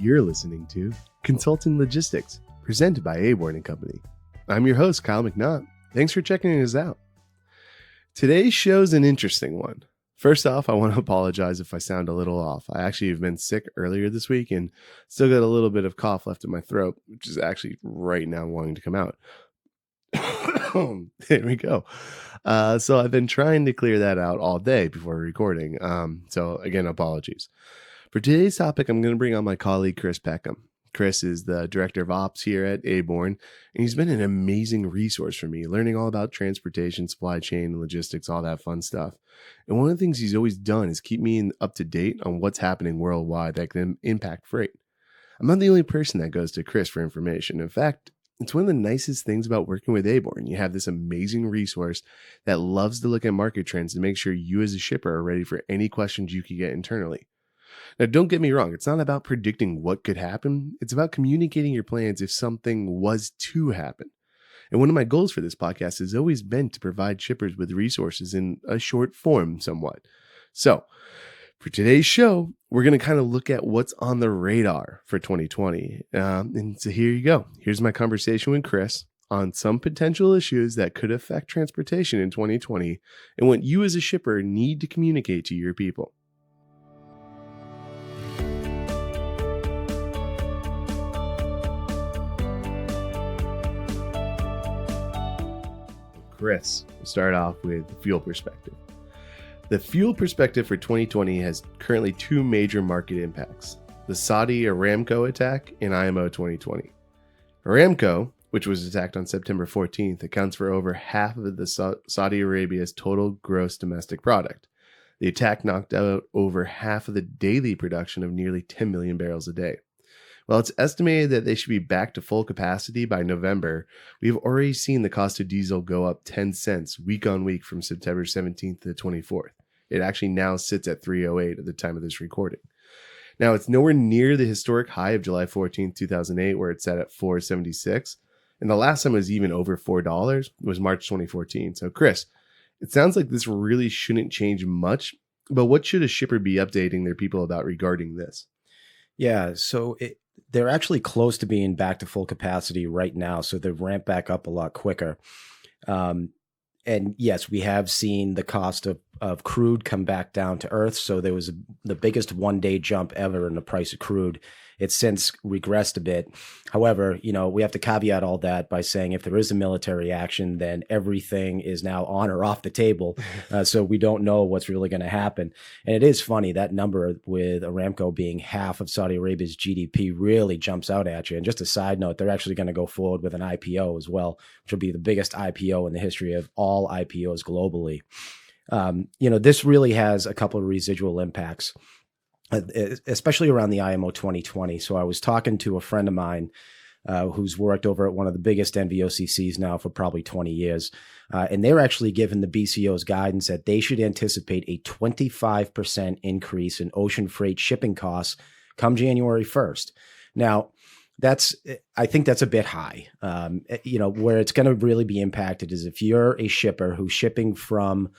You're listening to Consulting Logistics, presented by Aborn and Company. I'm your host, Kyle McNaught. Thanks for checking us out. Today's show's an interesting one. First off, I want to apologize if I sound a little off. I actually have been sick earlier this week and still got a little bit of cough left in my throat, which is actually right now wanting to come out. There we go. So I've been trying to clear that out all day before recording. So again, apologies. For today's topic, I'm going to bring on my colleague, Chris Peckham. Chris is the director of ops here at Aborn, and he's been an amazing resource for me, learning all about transportation, supply chain, logistics, all that fun stuff. And one of the things he's always done is keep me up to date on what's happening worldwide that can impact freight. I'm not the only person that goes to Chris for information. In fact, it's one of the nicest things about working with Aborn. You have this amazing resource that loves to look at market trends and make sure you as a shipper are ready for any questions you could get internally. Now, don't get me wrong. It's not about predicting what could happen. It's about communicating your plans if something was to happen. And one of my goals for this podcast has always been to provide shippers with resources in a short form somewhat. So for today's show, we're going to kind of look at what's on the radar for 2020. And so here you go. Here's my conversation with Chris on some potential issues that could affect transportation in 2020 and what you as a shipper need to communicate to your people. Chris, we'll start off with the fuel perspective. The fuel perspective for 2020 has currently two major market impacts: the Saudi Aramco attack and IMO 2020. Aramco, which was attacked on September 14th, accounts for over half of the Saudi Arabia's total gross domestic product. The attack knocked out over half of the daily production of nearly 10 million barrels a day. While it's estimated that they should be back to full capacity by November, we've already seen the cost of diesel go up 10 cents week on week from September 17th to the 24th. It actually now sits at $3.08 at the time of this recording. Now, it's nowhere near the historic high of July 14th, 2008, where it sat at $4.76. And the last time it was even over $4 was March 2014. So, Chris, it sounds like this really shouldn't change much, but what should a shipper be updating their people about regarding this? Yeah, so they're actually close to being back to full capacity right now, so they've ramped back up a lot quicker. And yes, we have seen the cost of crude come back down to earth. So there was the biggest one-day jump ever in the price of crude. It's since regressed a bit. However, we have to caveat all that by saying if there is a military action, then everything is now on or off the table. So we don't know what's really going to happen. And it is funny, that number with Aramco being half of Saudi Arabia's GDP really jumps out at you. And just a side note, they're actually going to go forward with an IPO as well, which will be the biggest IPO in the history of all IPOs globally. This really has a couple of residual impacts, especially around the IMO 2020. So I was talking to a friend of mine who's worked over at one of the biggest NVOCCs now for probably 20 years. And they're actually given the BCO's guidance that they should anticipate a 25% increase in ocean freight shipping costs come January 1st. Now, I think that's a bit high. Where it's going to really be impacted is if you're a shipper who's shipping from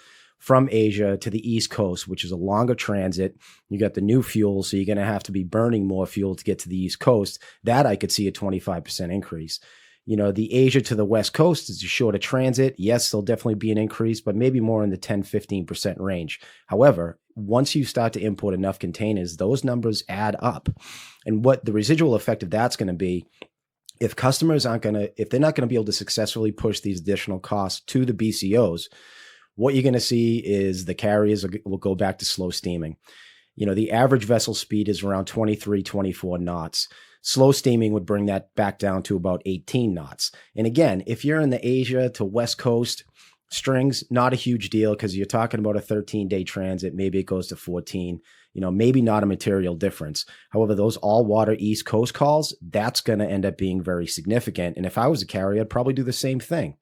Asia to the East Coast, which is a longer transit. You got the new fuel, so you're going to have to be burning more fuel to get to the East Coast. That I could see a 25% increase. The Asia to the West Coast is a shorter transit. Yes, there'll definitely be an increase, but maybe more in the 10-15% range. However, once you start to import enough containers, those numbers add up. And what the residual effect of that's going to be, if customers if they're not going to be able to successfully push these additional costs to the BCOs, what you're going to see is the carriers will go back to slow steaming. The average vessel speed is around 23, 24 knots. Slow steaming would bring that back down to about 18 knots. And again, if you're in the Asia to West Coast strings, not a huge deal because you're talking about a 13-day transit. Maybe it goes to 14. Maybe not a material difference. However, those all-water East Coast calls, that's going to end up being very significant. And if I was a carrier, I'd probably do the same thing.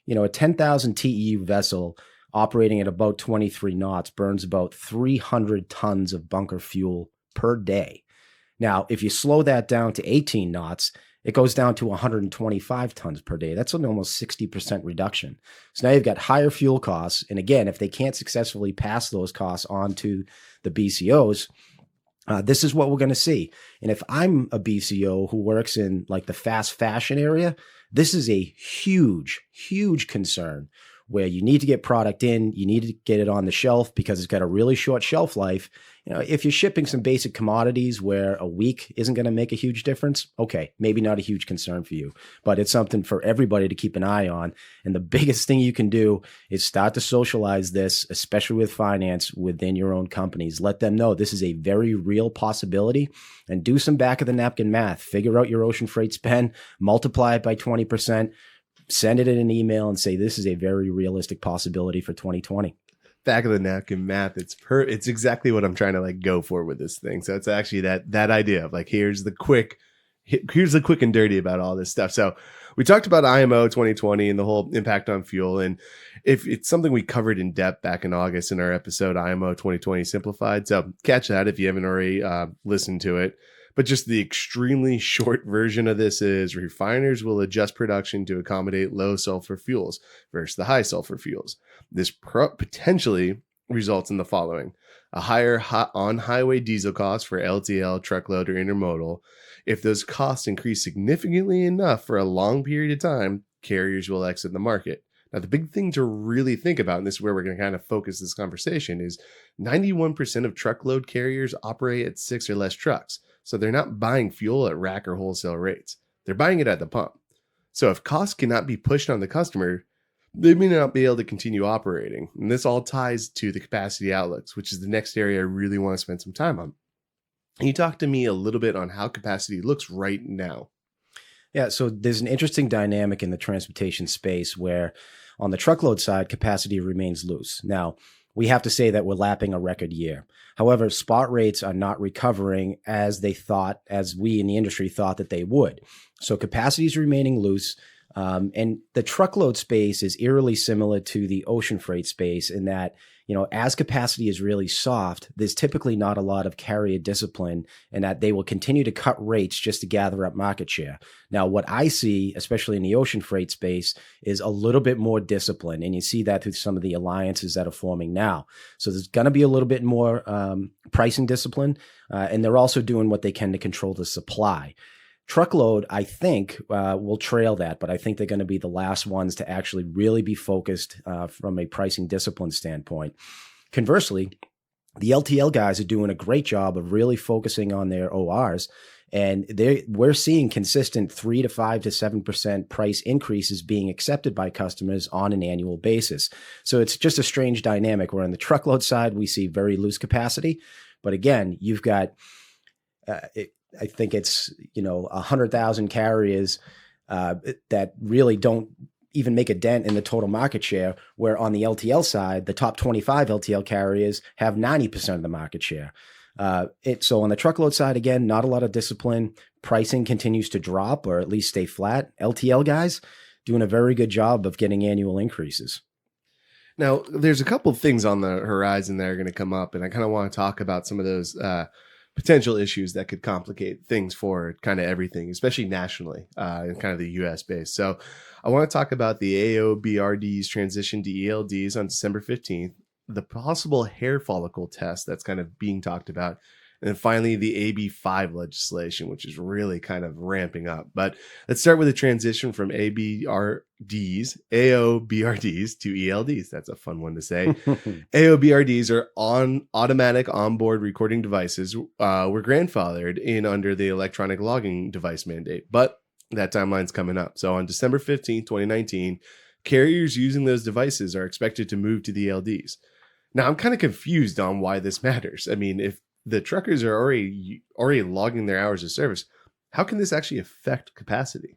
A 10,000 TEU vessel operating at about 23 knots burns about 300 tons of bunker fuel per day. Now, if you slow that down to 18 knots, it goes down to 125 tons per day. That's an almost 60% reduction. So now you've got higher fuel costs. And again, if they can't successfully pass those costs on to the BCOs, This is what we're going to see. And if I'm a BCO who works in like the fast fashion area, this is a huge, huge concern where you need to get product in, you need to get it on the shelf because it's got a really short shelf life. If you're shipping some basic commodities where a week isn't going to make a huge difference, okay, maybe not a huge concern for you, but it's something for everybody to keep an eye on. And the biggest thing you can do is start to socialize this, especially with finance within your own companies. Let them know this is a very real possibility, and do some back of the napkin math. Figure out your ocean freight spend, multiply it by 20%, send it in an email and say, this is a very realistic possibility for 2020. Back of the napkin math. It's exactly what I'm trying to like go for with this thing. So it's actually that idea of like, here's the quick and dirty about all this stuff. So we talked about IMO 2020 and the whole impact on fuel. And if it's something we covered in depth back in August in our episode, IMO 2020 Simplified. So catch that if you haven't already listened to it. But just the extremely short version of this is refiners will adjust production to accommodate low sulfur fuels versus the high sulfur fuels. This potentially results in the following: a higher on-highway diesel cost for LTL, truckload, or intermodal. If those costs increase significantly enough for a long period of time, carriers will exit the market. Now, the big thing to really think about, and this is where we're going to kind of focus this conversation, is 91% of truckload carriers operate at 6 or less trucks. So they're not buying fuel at rack or wholesale rates. They're buying it at the pump. So if costs cannot be pushed on the customer, they may not be able to continue operating. And this all ties to the capacity outlooks, which is the next area I really want to spend some time on. Can you talk to me a little bit on how capacity looks right now? Yeah, so there's an interesting dynamic in the transportation space where on the truckload side, capacity remains loose. Now, we have to say that we're lapping a record year. However, spot rates are not recovering as we in the industry thought that they would. So capacity is remaining loose. And the truckload space is eerily similar to the ocean freight space in that, as capacity is really soft, there's typically not a lot of carrier discipline, and that they will continue to cut rates just to gather up market share. Now, what I see, especially in the ocean freight space, is a little bit more discipline. And you see that through some of the alliances that are forming now. So there's going to be a little bit more pricing discipline. And they're also doing what they can to control the supply. Truckload, I think, will trail that, but I think they're going to be the last ones to actually really be focused from a pricing discipline standpoint. Conversely, the LTL guys are doing a great job of really focusing on their ORs, and we're seeing consistent 3 to 5 to 7% price increases being accepted by customers on an annual basis. So it's just a strange dynamic where on the truckload side, we see very loose capacity, but again, you've got I think it's 100,000 carriers that really don't even make a dent in the total market share, where on the LTL side, the top 25 LTL carriers have 90% of the market share. So on the truckload side, again, not a lot of discipline. Pricing continues to drop or at least stay flat. LTL guys doing a very good job of getting annual increases. Now, there's a couple of things on the horizon that are going to come up, and I kind of want to talk about some of those potential issues that could complicate things for kind of everything, especially nationally and kind of the US based. So I want to talk about the AOBRD's transition to ELDs on December 15th, the possible hair follicle test that's kind of being talked about, and then finally the AB5 legislation, which is really kind of ramping up. But let's start with a transition from AOBRDs to ELDs. That's a fun one to say. AOBRDs are automatic onboard recording devices were grandfathered in under the electronic logging device mandate, but that timeline's coming up. So on December 15th, 2019, carriers using those devices are expected to move to the ELDs. Now, I'm kind of confused on why this matters. I mean, if the truckers are already logging their hours of service, how can this actually affect capacity?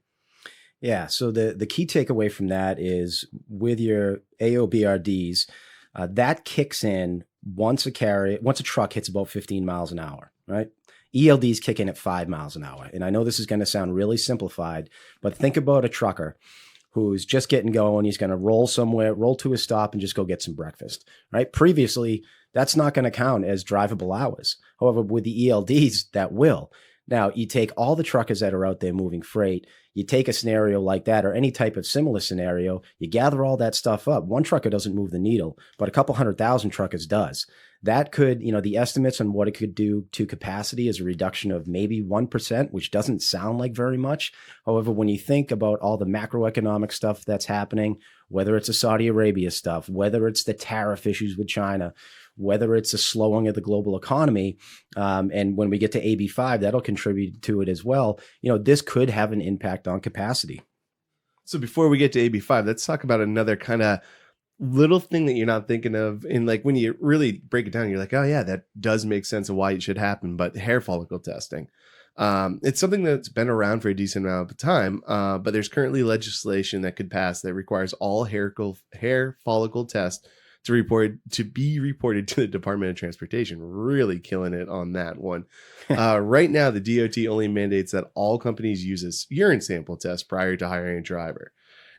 Yeah, so the key takeaway from that is with your AOBRDs, that kicks in once a truck hits about 15 miles an hour, right? ELDs kick in at 5 miles an hour. And I know this is going to sound really simplified, but think about a trucker who's just getting going. He's going to roll to a stop and just go get some breakfast, right? Previously, that's not going to count as drivable hours. However, with the ELDs, that will. Now, you take all the truckers that are out there moving freight, you take a scenario like that or any type of similar scenario, you gather all that stuff up. One trucker doesn't move the needle, but a couple 100,000 truckers does. That could, the estimates on what it could do to capacity is a reduction of maybe 1%, which doesn't sound like very much. However, when you think about all the macroeconomic stuff that's happening, whether it's the Saudi Arabia stuff, whether it's the tariff issues with China, whether it's a slowing of the global economy, and when we get to AB5, that'll contribute to it as well. This could have an impact on capacity. So before we get to AB5, let's talk about another kind of little thing that you're not thinking of. And like when you really break it down, you're like, oh yeah, that does make sense of why it should happen. But hair follicle testing, it's something that's been around for a decent amount of time. But there's currently legislation that could pass that requires all hair follicle tests to be reported to the Department of Transportation. Really killing it on that one. Right now, the DOT only mandates that all companies use a urine sample test prior to hiring a driver.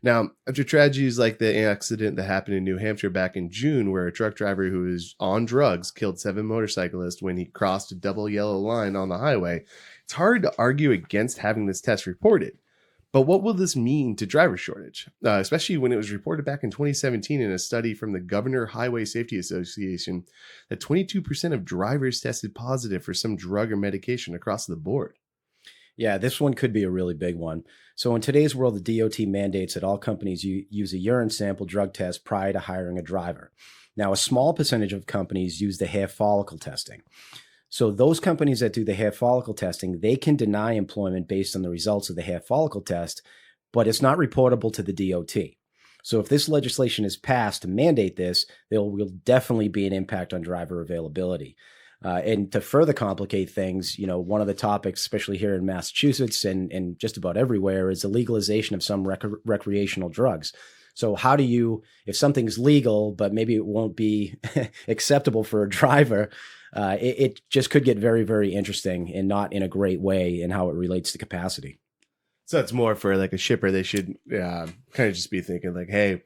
Now, after tragedies like the accident that happened in New Hampshire back in June, where a truck driver who was on drugs killed 7 motorcyclists when he crossed a double yellow line on the highway, it's hard to argue against having this test reported. But what will this mean to driver shortage, especially when it was reported back in 2017 in a study from the Governor Highway Safety Association that 22% of drivers tested positive for some drug or medication across the board? Yeah, this one could be a really big one. So in today's world, the DOT mandates that all companies use a urine sample drug test prior to hiring a driver. Now, a small percentage of companies use the hair follicle testing. So those companies that do the hair follicle testing, they can deny employment based on the results of the hair follicle test, but it's not reportable to the DOT. So if this legislation is passed to mandate this, there will definitely be an impact on driver availability. And to further complicate things, one of the topics, especially here in Massachusetts and just about everywhere, is the legalization of some recreational drugs. So how do you, if something's legal, but maybe it won't be acceptable for a driver, it just could get very, very interesting and not in a great way in how it relates to capacity. So it's more for like a shipper. They should kind of just be thinking like, hey,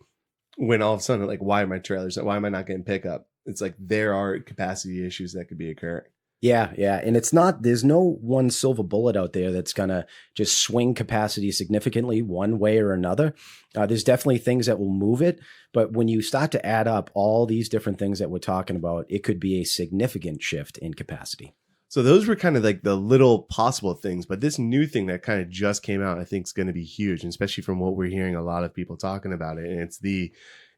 when all of a sudden, like, why am I not getting pickup? It's like there are capacity issues that could be occurring. Yeah. And there's no one silver bullet out there that's going to just swing capacity significantly one way or another. There's definitely things that will move it. But when you start to add up all these different things that we're talking about, it could be a significant shift in capacity. So those were kind of like the little possible things. But this new thing that kind of just came out, I think is going to be huge, and especially from what we're hearing a lot of people talking about it. And it's the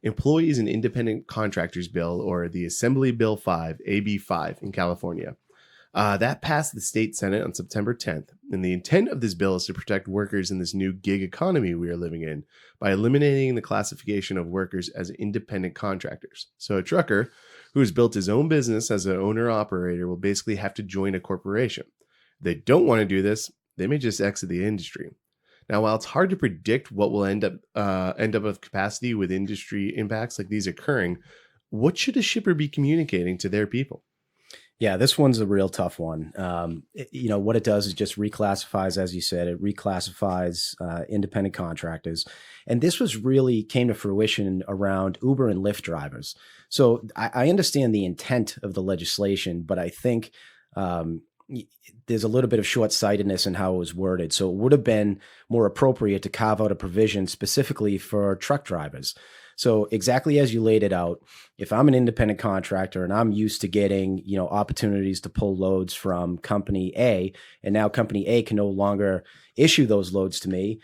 Employees and Independent Contractors Bill, or the Assembly Bill 5, AB 5 in California. That passed the state Senate on September 10th. And the intent of this bill is to protect workers in this new gig economy we are living in by eliminating the classification of workers as independent contractors. So a trucker who has built his own business as an owner-operator will basically have to join a corporation. If they don't want to do this, they may just exit the industry. Now, while it's hard to predict what will end up of capacity with industry impacts like these occurring, what should a shipper be communicating to their people? Yeah, this one's a real tough one. What it does is just reclassifies, as you said, it reclassifies independent contractors. And this came to fruition around Uber and Lyft drivers. So I understand the intent of the legislation, but I think there's a little bit of short-sightedness in how it was worded. So it would have been more appropriate to carve out a provision specifically for truck drivers. So exactly as you laid it out, if I'm an independent contractor and I'm used to getting, opportunities to pull loads from company A, and now company A can no longer issue those loads to me,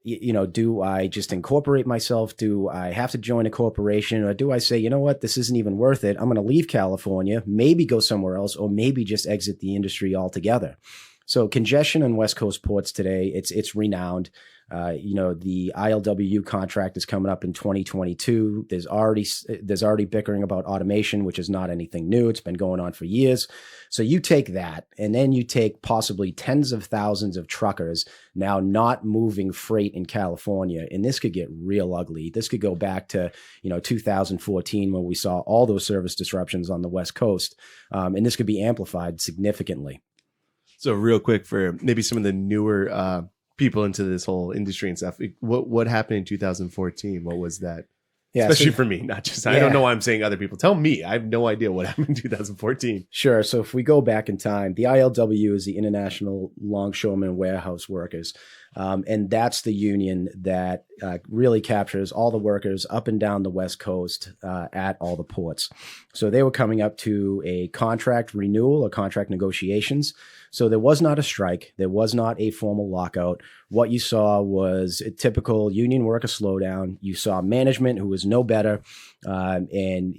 do I just incorporate myself? Do I have to join a corporation? Or do I say, you know what, this isn't even worth it. I'm going to leave California, maybe go somewhere else, or maybe just exit the industry altogether. So congestion on West Coast ports today, it's renowned. The ILWU contract is coming up in 2022. There's already bickering about automation, which is not anything new. It's been going on for years. So you take that, and then you take possibly tens of thousands of truckers now not moving freight in California, and this could get real ugly. This could go back to 2014 when we saw all those service disruptions on the West Coast, and this could be amplified significantly. So real quick for maybe some of the newer people into this whole industry and stuff, what happened in 2014? What was that? Yeah, especially for me, not just, I don't know why I'm saying other people. Tell me. I have no idea what happened in 2014. Sure. So if we go back in time, the ILW is the International Longshoremen Warehouse Workers. And that's the union that really captures all the workers up and down the West Coast at all the ports. So they were coming up to a contract renewal or contract negotiations. So there was not a strike. There was not a formal lockout. What you saw was a typical union worker slowdown. You saw management who was no better and,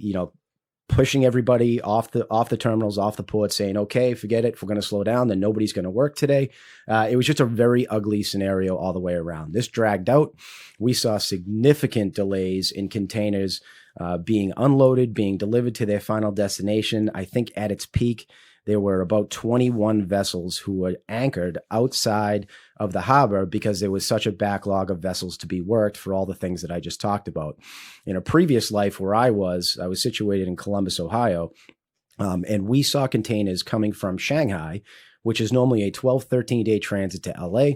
pushing everybody off the terminals, off the port, saying, okay, forget it. If we're going to slow down, then nobody's going to work today. It was just a very ugly scenario all the way around. This dragged out. We saw significant delays in containers being unloaded, being delivered to their final destination. I think at its peak, there were about 21 vessels who were anchored outside of the harbor because there was such a backlog of vessels to be worked for all the things that I just talked about. In a previous life where I was situated in Columbus, Ohio, and we saw containers coming from Shanghai, which is normally a 12, 13-day transit to LA,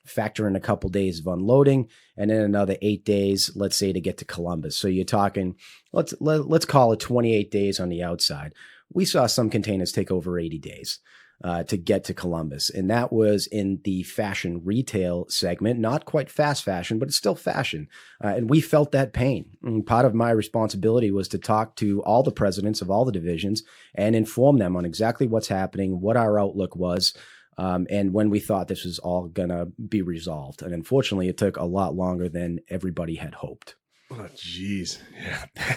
factor in a couple days of unloading, and then another 8 days, let's say, to get to Columbus. So you're talking, let's call it 28 days on the outside. We saw some containers take over 80 days to get to Columbus. And that was in the fashion retail segment, not quite fast fashion, but it's still fashion. And we felt that pain. And part of my responsibility was to talk to all the presidents of all the divisions and inform them on exactly what's happening, what our outlook was, and when we thought this was all going to be resolved. And unfortunately, it took a lot longer than everybody had hoped. Oh, geez. Yeah.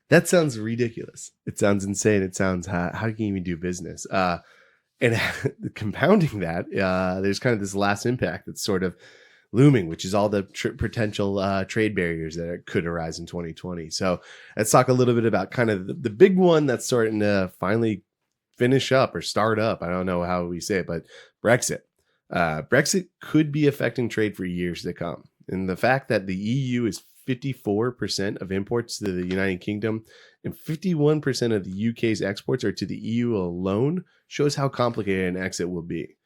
That sounds ridiculous. It sounds insane. It sounds, how can you even do business? And compounding that, there's kind of this last impact that's sort of looming, which is all the potential trade barriers that could arise in 2020. So let's talk a little bit about kind of the big one that's starting to finally finish up or start up. I don't know how we say it, but Brexit. Brexit could be affecting trade for years to come. And the fact that the EU is 54% of imports to the United Kingdom and 51% of the UK's exports are to the EU alone shows how complicated an exit will be.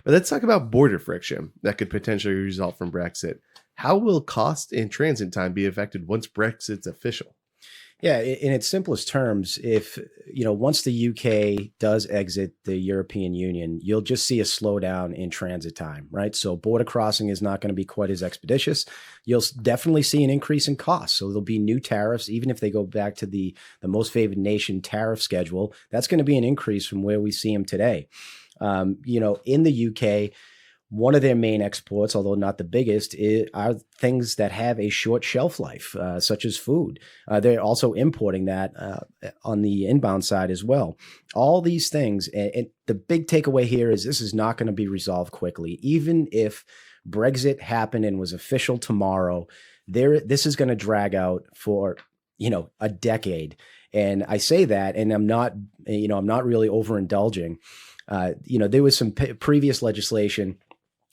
But let's talk about border friction that could potentially result from Brexit. How will cost and transit time be affected once Brexit's official? Yeah, in its simplest terms, if, once the UK does exit the European Union, you'll just see a slowdown in transit time, right? So border crossing is not going to be quite as expeditious. You'll definitely see an increase in costs. So there'll be new tariffs, even if they go back to the most favored nation tariff schedule, that's going to be an increase from where we see them today. In the UK, one of their main exports, although not the biggest, are things that have a short shelf life, such as food. They're also importing that on the inbound side as well. All these things, and the big takeaway here is this is not going to be resolved quickly. Even if Brexit happened and was official tomorrow, this is going to drag out for a decade. And I say that, and I'm not really overindulging. There was some previous legislation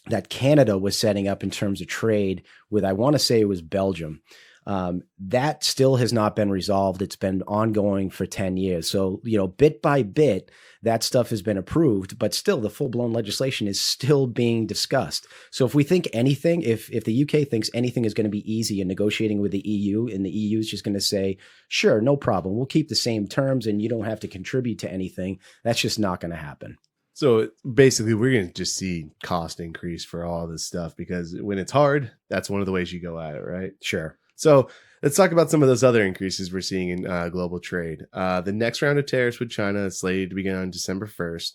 that Canada was setting up in terms of trade with, I want to say it was Belgium. That still has not been resolved. It's been ongoing for 10 years. So, bit by bit, that stuff has been approved, but still the full-blown legislation is still being discussed. So if we think anything, if the UK thinks anything is going to be easy in negotiating with the EU, and the EU is just going to say, sure, no problem, we'll keep the same terms and you don't have to contribute to anything, that's just not going to happen. So basically, we're going to just see cost increase for all this stuff because when it's hard, that's one of the ways you go at it, right? Sure. So let's talk about some of those other increases we're seeing in global trade. The next round of tariffs with China is slated to begin on December 1st.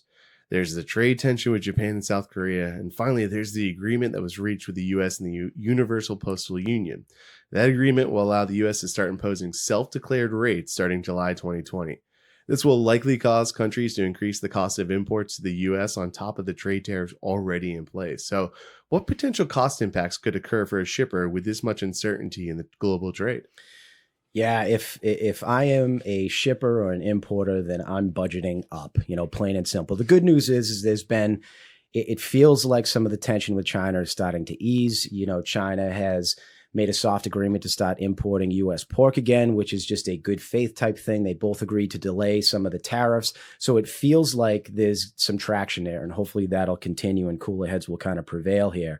There's the trade tension with Japan and South Korea. And finally, there's the agreement that was reached with the U.S. and the Universal Postal Union. That agreement will allow the U.S. to start imposing self-declared rates starting July 2020. This will likely cause countries to increase the cost of imports to the U.S. on top of the trade tariffs already in place. So what potential cost impacts could occur for a shipper with this much uncertainty in the global trade? Yeah, if I am a shipper or an importer, then I'm budgeting up, plain and simple. The good news is it feels like some of the tension with China is starting to ease. China has made a soft agreement to start importing U.S. pork again, which is just a good faith type thing. They both agreed to delay some of the tariffs. So it feels like there's some traction there, and hopefully that'll continue and cooler heads will kind of prevail here.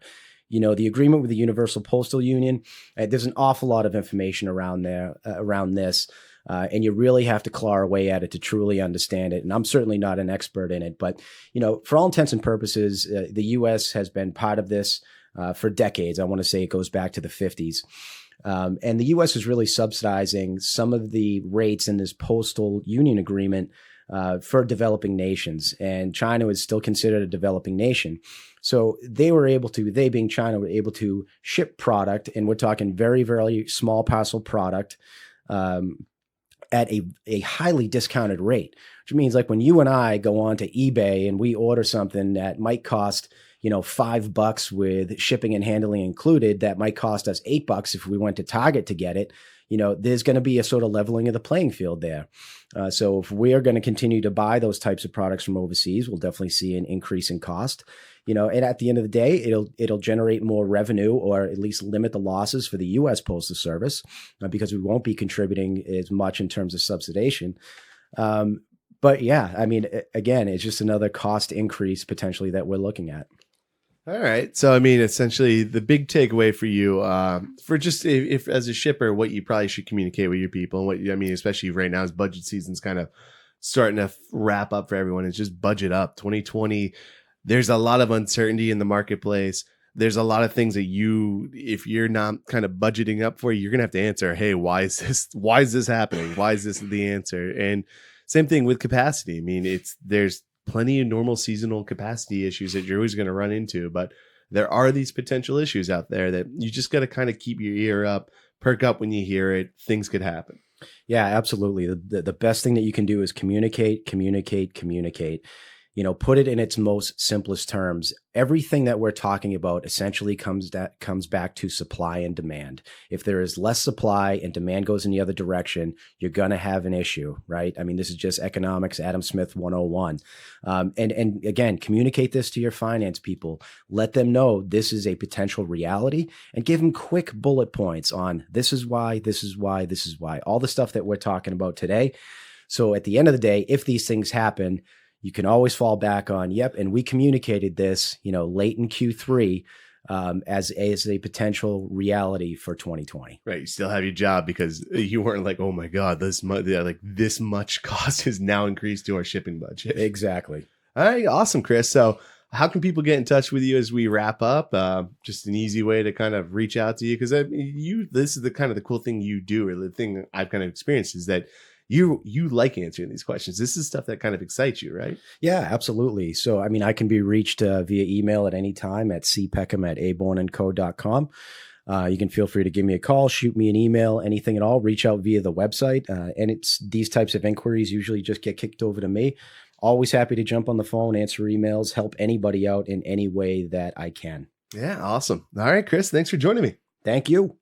The agreement with the Universal Postal Union, there's an awful lot of information around there, around this. And you really have to claw away at it to truly understand it. And I'm certainly not an expert in it, but, for all intents and purposes, the U.S. has been part of this for decades. I want to say it goes back to the 50s. And the U.S. is really subsidizing some of the rates in this postal union agreement for developing nations. And China is still considered a developing nation. So they being China, were able to ship product, and we're talking very, very small parcel product, at a highly discounted rate, which means like when you and I go on to eBay and we order something that might cost, $5 with shipping and handling included, that might cost us $8 if we went to Target to get it. There's going to be a sort of leveling of the playing field there. So if we are going to continue to buy those types of products from overseas, we'll definitely see an increase in cost. And at the end of the day, it'll generate more revenue, or at least limit the losses for the U.S. Postal Service, because we won't be contributing as much in terms of subsidization. But yeah, I mean, again, it's just another cost increase potentially that we're looking at. All right. So, I mean, essentially the big takeaway for you, for just if as a shipper, what you probably should communicate with your people, and especially right now as budget season's kind of starting to wrap up for everyone, is just budget up. 2020, there's a lot of uncertainty in the marketplace. There's a lot of things that if you're not kind of budgeting up for, you're going to have to answer, hey, why is this happening? Why is this the answer? And same thing with capacity. I mean, there's plenty of normal seasonal capacity issues that you're always going to run into, but there are these potential issues out there that you just got to kind of keep your ear up, perk up when you hear it. Things could happen. Yeah, absolutely. The best thing that you can do is communicate. Put it in its most simplest terms. Everything that we're talking about essentially comes back to supply and demand. If there is less supply and demand goes in the other direction, you're going to have an issue, right? I mean, this is just economics, Adam Smith 101. And again, communicate this to your finance people. Let them know this is a potential reality, and give them quick bullet points on this is why, all the stuff that we're talking about today. So at the end of the day, if these things happen, you can always fall back on, and we communicated this, late in Q3 as a potential reality for 2020. Right. You still have your job because you weren't like, oh my God, this much cost has now increased to our shipping budget. Exactly. All right. Awesome, Chris. So how can people get in touch with you as we wrap up? Just an easy way to kind of reach out to you. Because this is the kind of the cool thing you do, or the thing I've kind of experienced, is that you like answering these questions. This is stuff that kind of excites you, right? Yeah, absolutely. So, I mean, I can be reached via email at any time at cpeckham@abornandco.com. You can feel free to give me a call, shoot me an email, anything at all, reach out via the website. And it's these types of inquiries usually just get kicked over to me. Always happy to jump on the phone, answer emails, help anybody out in any way that I can. Yeah, awesome. All right, Chris, thanks for joining me. Thank you.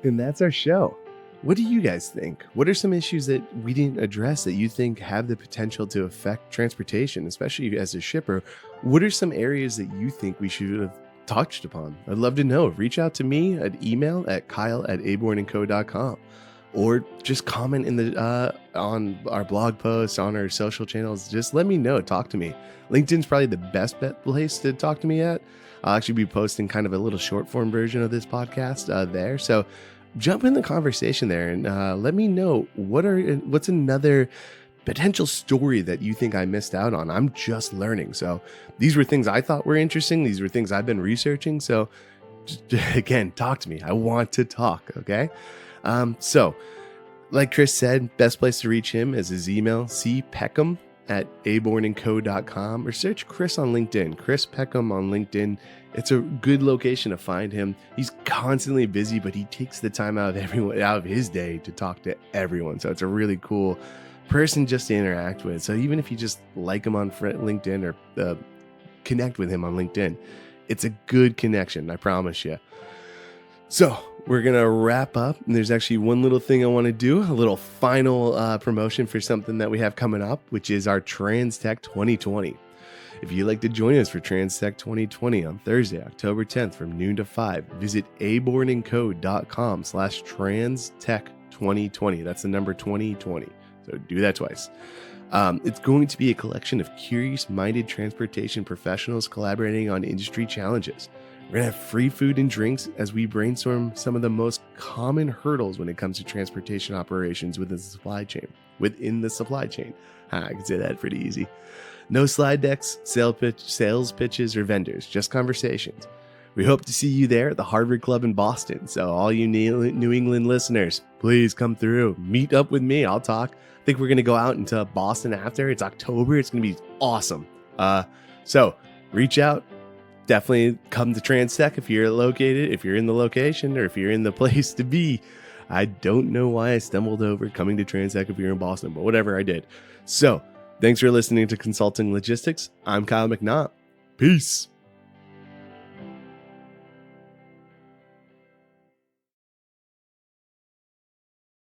And that's our show. What do you guys think? What are some issues that we didn't address that you think have the potential to affect transportation, especially as a shipper? What are some areas that you think we should have touched upon? I'd love to know. Reach out to me at email at kyle@abornandco.com, or just comment in the on our blog posts, on our social channels. Just let me know. Talk to me. LinkedIn's probably the best place to talk to me at. I'll actually be posting kind of a little short form version of this podcast there. So jump in the conversation there and let me know what's another potential story that you think I missed out on. I'm just learning. So these were things I thought were interesting. These were things I've been researching. So again, talk to me. I want to talk. Okay. So like Chris said, best place to reach him is his email, cpeckham@abornandco.com, or search Chris on LinkedIn. Chris Peckham on LinkedIn. It's a good location to find him. He's constantly busy, but he takes the time out of his day to talk to everyone. So it's a really cool person just to interact with. So even if you just like him on LinkedIn or connect with him on LinkedIn, it's a good connection, I promise you. So we're going to wrap up. And there's actually one little thing I want to do, a little final promotion for something that we have coming up, which is our TransTech 2020. If you'd like to join us for TransTech 2020 on Thursday, October 10th from noon to 5, visit abornandco.com/TransTech 2020. That's the number 2020. So do that twice. It's going to be a collection of curious-minded transportation professionals collaborating on industry challenges. We're going to have free food and drinks as we brainstorm some of the most common hurdles when it comes to transportation operations within the supply chain. I can say that pretty easy. No slide decks, sales pitches, or vendors, just conversations. We hope to see you there at the Harvard Club in Boston. So all you New England listeners, please come through. Meet up with me. I'll talk. I think we're going to go out into Boston after. It's October. It's going to be awesome. So reach out. Definitely come to TransTech if you're in the location, or if you're in the place to be. I don't know why I stumbled over coming to TransTech if you're in Boston, but whatever, I did. So thanks for listening to Consulting Logistics. I'm Kyle McNaught. Peace.